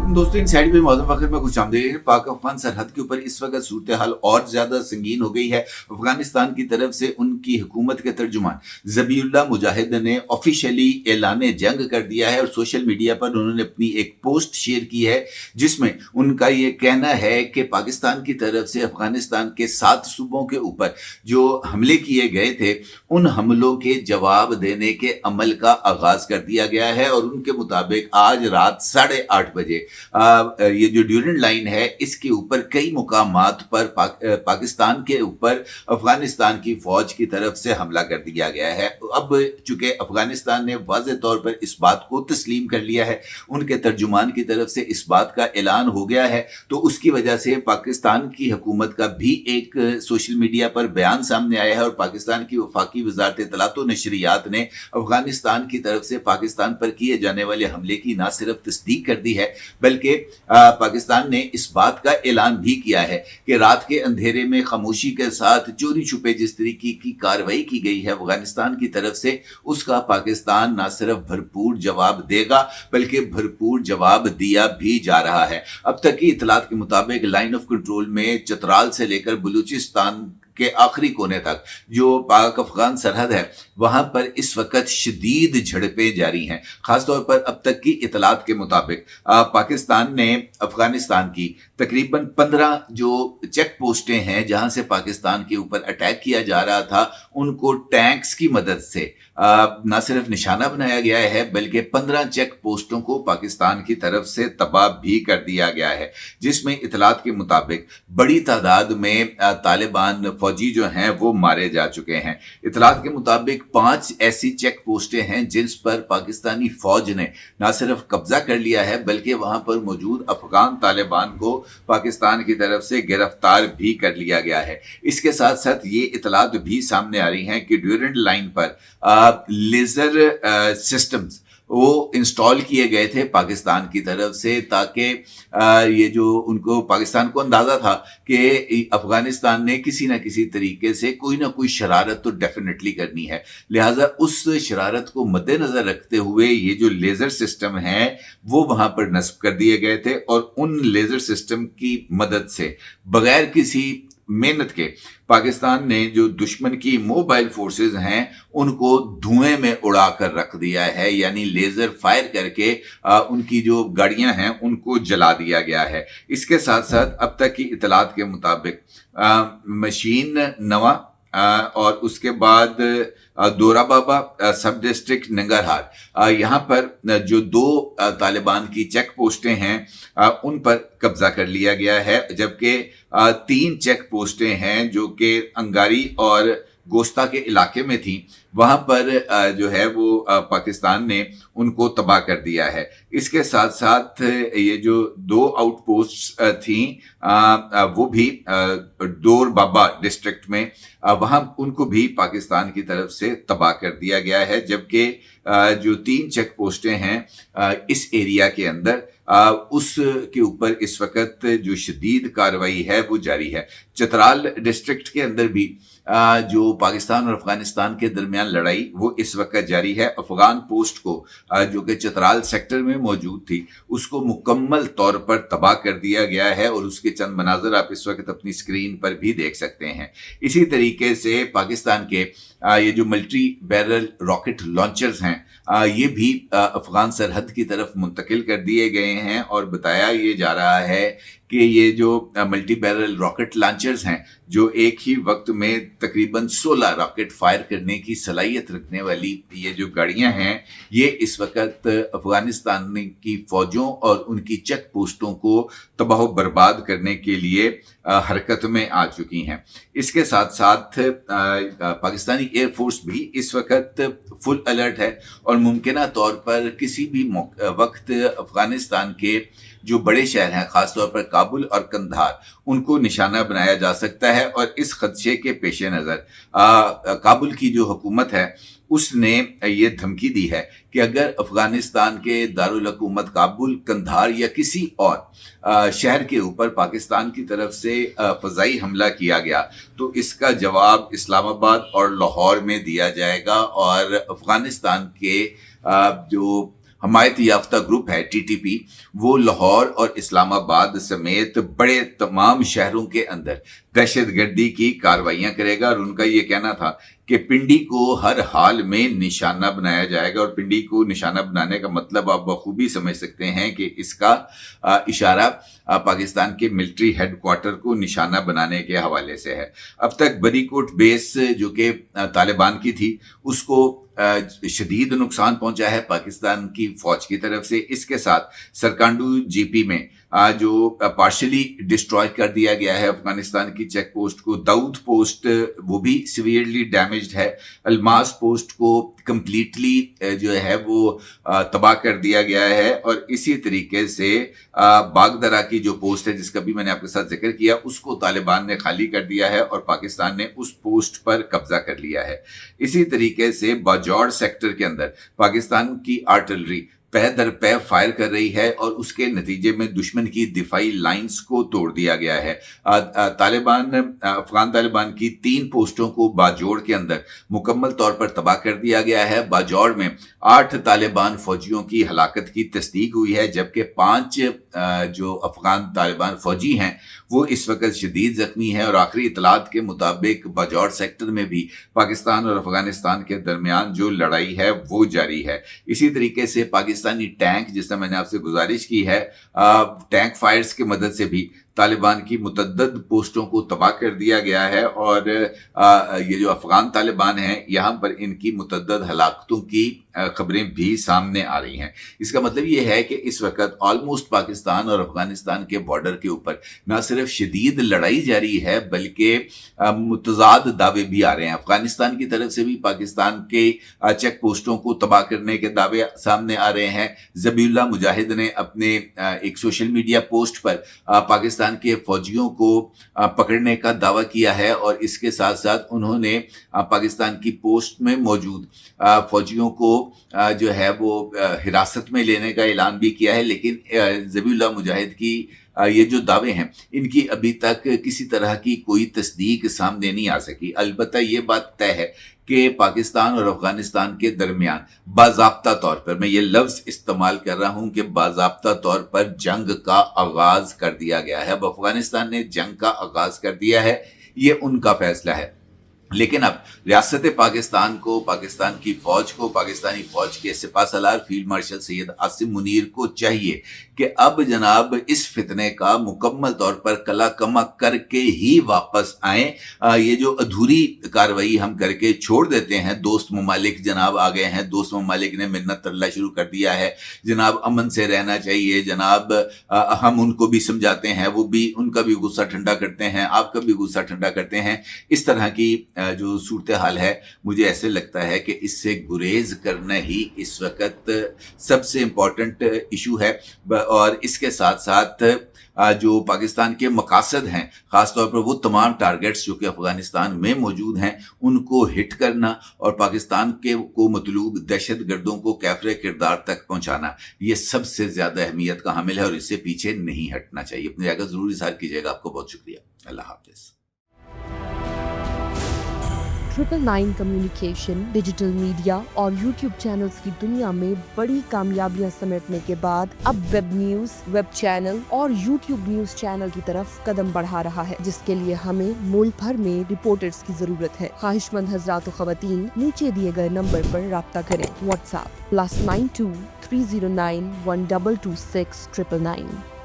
दोस्तों इनसाइड में मौजूद वक्त में कुछ आमदीद पाक अफगान सरहद के ऊपर इस वक्त सूरत हाल और ज्यादा संगीन हो गई है। अफगानिस्तान की तरफ से उनकी हुकूमत के तर्जुमान ज़बीउल्लाह मुजाहिद ने ऑफिशियली ऐलान जंग कर दिया है और सोशल मीडिया पर उन्होंने अपनी एक पोस्ट शेयर की है जिसमें उनका ये कहना है कि पाकिस्तान की तरफ से अफगानिस्तान के 7 सूबों के ऊपर जो हमले किए गए थे उन हमलों के जवाब देने के अमल का आगाज कर दिया गया है और उनके मुताबिक आज रात 8:30 बजे ये जो ड्यूरेंट लाइन है इसके ऊपर कई मुकामात पर पाकिस्तान के ऊपर अफगानिस्तान की फौज की तरफ से हमला कर दिया गया है। अब चूंकि अफगानिस्तान ने वाज़ेह तौर पर इस बात को तस्लीम कर लिया है, उनके तर्जुमान की तरफ से इस बात का ऐलान हो गया है, तो उसकी वजह से पाकिस्तान की हुकूमत का भी एक सोशल मीडिया पर बयान सामने आया है और पाकिस्तान की वफाकी वजारत इत्तलात व नशरियात ने अफगानिस्तान की तरफ से पाकिस्तान पर किए जाने वाले हमले की न सिर्फ तस्दीक कर दी है बल्कि पाकिस्तान ने इस बात का ऐलान भी किया है कि रात के अंधेरे में खामोशी के साथ चोरी छुपे जिस तरीके की कार्रवाई की गई है अफगानिस्तान की तरफ से, उसका पाकिस्तान न सिर्फ भरपूर जवाब देगा बल्कि भरपूर जवाब दिया भी जा रहा है। अब तक की इतलात के मुताबिक लाइन ऑफ कंट्रोल में चतराल से लेकर बलूचिस्तान के आखिरी कोने तक जो पाक अफगान सरहद है वहां पर इस वक्त शदीद झड़पें जारी हैं। खासतौर पर अब तक की इतलात के मुताबिक पाकिस्तान ने अफगानिस्तान की तकरीबन 15 जो चेक पोस्टें हैं जहां से पाकिस्तान के ऊपर अटैक किया जा रहा था उनको टैंक्स की मदद से न सिर्फ निशाना बनाया गया है बल्कि 15 चेक पोस्टों को पाकिस्तान की तरफ से तबाह भी कर दिया गया है, जिसमें इतलात के मुताबिक बड़ी तादाद में तालिबान फौजी जो हैं वो मारे जा चुके हैं। इतलात के मुताबिक 5 ऐसी चेक पोस्टें हैं जिस पर पाकिस्तानी फौज ने न सिर्फ कब्जा कर लिया है बल्कि वहां पर मौजूद अफगान तालिबान को पाकिस्तान की तरफ से गिरफ्तार भी कर लिया गया है। इसके साथ साथ ये इतलात भी सामने आ रही हैं कि ड्यूरेंट लाइन पर लेजर सिस्टम्स वो इंस्टॉल किए गए थे पाकिस्तान की तरफ से ताकि ये जो उनको पाकिस्तान को अंदाजा था कि अफगानिस्तान ने किसी न किसी तरीके से कोई ना कोई शरारत तो डेफिनेटली करनी है, लिहाजा उस शरारत को मद्देनजर रखते हुए ये जो लेजर सिस्टम है वो वहां पर नस्ब कर दिए गए थे और उन लेजर सिस्टम की मदद से बगैर किसी मेहनत के पाकिस्तान ने जो दुश्मन की मोबाइल फोर्सेस हैं उनको धुएं में उड़ा कर रख दिया है, यानी लेजर फायर करके उनकी जो गाड़ियां हैं उनको जला दिया गया है। इसके साथ साथ अब तक की इतलात के मुताबिक मशीन नवा और उसके बाद दोरा बाबा सब डिस्ट्रिक्ट नंगरहार यहाँ पर जो 2 तालिबान की चेक पोस्टें हैं उन पर कब्जा कर लिया गया है, जबकि 3 चेक पोस्टें हैं जो कि अंगारी और गोश्ता के इलाके में थी, वहां पर जो है वो पाकिस्तान ने उनको तबाह कर दिया है। इसके साथ साथ ये जो 2 आउटपोस्ट थी वो भी डोर बाबा डिस्ट्रिक्ट में वहां उनको भी पाकिस्तान की तरफ से तबाह कर दिया गया है, जबकि जो 3 चेक पोस्टें हैं इस एरिया के अंदर उसके ऊपर इस वक्त जो शदीद कार्रवाई है वो जारी है। चतराल डिस्ट्रिक्ट के अंदर भी जो पाकिस्तान और अफगानिस्तान के दरमियान लड़ाई वो इस वक्त जारी है। अफगान पोस्ट को जो कि चतराल सेक्टर में मौजूद थी उसको मुकम्मल तौर पर तबाह कर दिया गया है और उसके चंद मनाजर आप इस वक्त अपनी स्क्रीन पर भी देख सकते हैं। इसी तरीके से पाकिस्तान के ये जो मल्टी बैरल रॉकेट लॉन्चर्स हैं ये भी अफगान सरहद की तरफ मुंतकिल कर दिए गए हैं और बताया ये जा रहा है कि ये जो मल्टी बैरल रॉकेट लॉन्चर्स हैं जो एक ही वक्त में तकरीबन 16 रॉकेट फायर करने की सलाहियत रखने वाली ये जो गाड़ियां हैं ये इस वक्त अफगानिस्तान की फौजों और उनकी चेक पोस्टों को तबाह बर्बाद करने के लिए हरकत में आ चुकी हैं। इसके साथ साथ पाकिस्तानी एयरफोर्स भी इस वक्त फुल अलर्ट है और मुमकिन तौर पर किसी भी वक्त अफगानिस्तान के जो बड़े शहर हैं खासतौर पर काबुल और कंधार उनको निशाना बनाया जा सकता है और इस खदशे के पेश नज़र काबुल की जो हुकूमत है उसने ये धमकी दी है कि अगर अफगानिस्तान के दारुल हुकूमत काबुल, कंधार या किसी और शहर के ऊपर पाकिस्तान की तरफ से फ़ज़ाई हमला किया गया तो इसका जवाब इस्लामाबाद और लाहौर में दिया जाएगा और अफगानिस्तान के जो حمایت یافتہ گروپ ہے TTP، وہ لاہور اور اسلام آباد سمیت بڑے تمام شہروں کے اندر دہشت گردی کی کارروائیاں کرے گا، اور ان کا یہ کہنا تھا کہ پنڈی کو ہر حال میں نشانہ بنایا جائے گا، اور پنڈی کو نشانہ بنانے کا مطلب آپ بخوبی سمجھ سکتے ہیں کہ اس کا اشارہ پاکستان کے ملٹری ہیڈ کوارٹر کو نشانہ بنانے کے حوالے سے ہے۔ اب تک بری کوٹ بیس جو کہ طالبان کی تھی، اس کو شدید نقصان پہنچا ہے پاکستان کی فوج کی طرف سے۔ اس کے ساتھ سرکانڈو GP میں جو پارشلی ڈسٹروائے کر دیا گیا ہے افغانستان کی چیک پوسٹ کو، داؤد پوسٹ وہ بھی سیویئرلی ڈیمیجڈ ہے، الماس پوسٹ کو کمپلیٹلی جو ہے وہ تباہ کر دیا گیا ہے، اور اسی طریقے سے باغدرہ کی جو پوسٹ ہے جس کا بھی میں نے آپ کے ساتھ ذکر کیا، اس کو طالبان نے خالی کر دیا ہے اور پاکستان نے اس پوسٹ پر قبضہ کر لیا ہے۔ اسی طریقے سے باجوڑ سیکٹر کے اندر پاکستان کی آرٹلری پے در پے فائر کر رہی ہے، اور اس کے نتیجے میں دشمن کی دفاعی لائنز کو توڑ دیا گیا ہے۔ افغان طالبان کی 3 پوسٹوں کو باجوڑ کے اندر مکمل طور پر تباہ کر دیا گیا ہے۔ باجوڑ میں 8 طالبان فوجیوں کی ہلاکت کی تصدیق ہوئی ہے، جبکہ 5 جو افغان طالبان فوجی ہیں وہ اس وقت شدید زخمی ہیں، اور آخری اطلاعات کے مطابق باجوڑ سیکٹر میں بھی پاکستان اور افغانستان کے درمیان جو لڑائی ہے وہ جاری ہے۔ اسی طریقے سے پاکستانی ٹینک، جس طرح میں نے آپ سے گزارش کی ہے، ٹینک فائرز کی مدد سے بھی طالبان کی متعدد پوسٹوں کو تباہ کر دیا گیا ہے، اور یہ جو افغان طالبان ہیں یہاں پر ان کی متعدد ہلاکتوں کی خبریں بھی سامنے آ رہی ہیں۔ اس کا مطلب یہ ہے کہ اس وقت آلموسٹ پاکستان اور افغانستان کے بارڈر کے اوپر نہ صرف شدید لڑائی جاری ہے بلکہ متضاد دعوے بھی آ رہے ہیں۔ افغانستان کی طرف سے بھی پاکستان کے چیک پوسٹوں کو تباہ کرنے کے دعوے سامنے آ رہے ہیں۔ ذبیح اللہ مجاہد نے اپنے ایک سوشل میڈیا پوسٹ پر پاکستان کے فوجیوں کو پکڑنے کا دعویٰ کیا ہے، اور اس کے ساتھ ساتھ انہوں نے پاکستان کی پوسٹ میں موجود فوجیوں کو جو ہے وہ حراست میں لینے کا اعلان بھی کیا ہے، لیکن ذبیح اللہ مجاہد کی یہ جو دعوے ہیں ان کی ابھی تک کسی طرح کی کوئی تصدیق سامنے نہیں آ سکی۔ البتہ یہ بات طے ہے کہ پاکستان اور افغانستان کے درمیان باضابطہ طور پر، میں یہ لفظ استعمال کر رہا ہوں کہ باضابطہ طور پر جنگ کا آغاز کر دیا گیا ہے۔ اب افغانستان نے جنگ کا آغاز کر دیا ہے، یہ ان کا فیصلہ ہے، لیکن اب ریاست پاکستان کو، پاکستان کی فوج کو، پاکستانی فوج کے سپہ سالار فیلڈ مارشل سید عاصم منیر کو چاہیے کہ اب جناب اس فتنے کا مکمل طور پر کلا کما کر کے ہی واپس آئیں۔ یہ جو ادھوری کاروائی ہم کر کے چھوڑ دیتے ہیں، دوست ممالک جناب آ گئے ہیں، دوست ممالک نے منت ترلا شروع کر دیا ہے، جناب امن سے رہنا چاہیے، جناب ہم ان کو بھی سمجھاتے ہیں، وہ بھی ان کا بھی غصہ ٹھنڈا کرتے ہیں، آپ کا بھی غصہ ٹھنڈا کرتے ہیں، اس طرح کی جو صورتحال ہے، مجھے ایسے لگتا ہے کہ اس سے گریز کرنا ہی اس وقت سب سے امپورٹنٹ ایشو ہے، اور اس کے ساتھ ساتھ جو پاکستان کے مقاصد ہیں، خاص طور پر وہ تمام ٹارگٹس جو کہ افغانستان میں موجود ہیں، ان کو ہٹ کرنا اور پاکستان کے کو مطلوب دہشت گردوں کو کیفر کردار تک پہنچانا، یہ سب سے زیادہ اہمیت کا حامل ہے، اور اس سے پیچھے نہیں ہٹنا چاہیے۔ اپنی رائے کا ضرور اظہار کیجیے گا۔ آپ کو بہت شکریہ۔ اللہ حافظ۔ 999 کمیونیکیشن، ڈیجیٹل میڈیا اور یوٹیوب چینلز کی دنیا میں بڑی کامیابیاں سمیٹنے کے بعد اب ویب نیوز، ویب چینل اور یوٹیوب نیوز چینل کی طرف قدم بڑھا رہا ہے، جس کے لیے ہمیں ملک بھر میں رپورٹرز کی ضرورت ہے۔ خواہش مند حضرات و خواتین نیچے دیے گئے نمبر پر رابطہ کریں۔ What's app +92 309 1226 999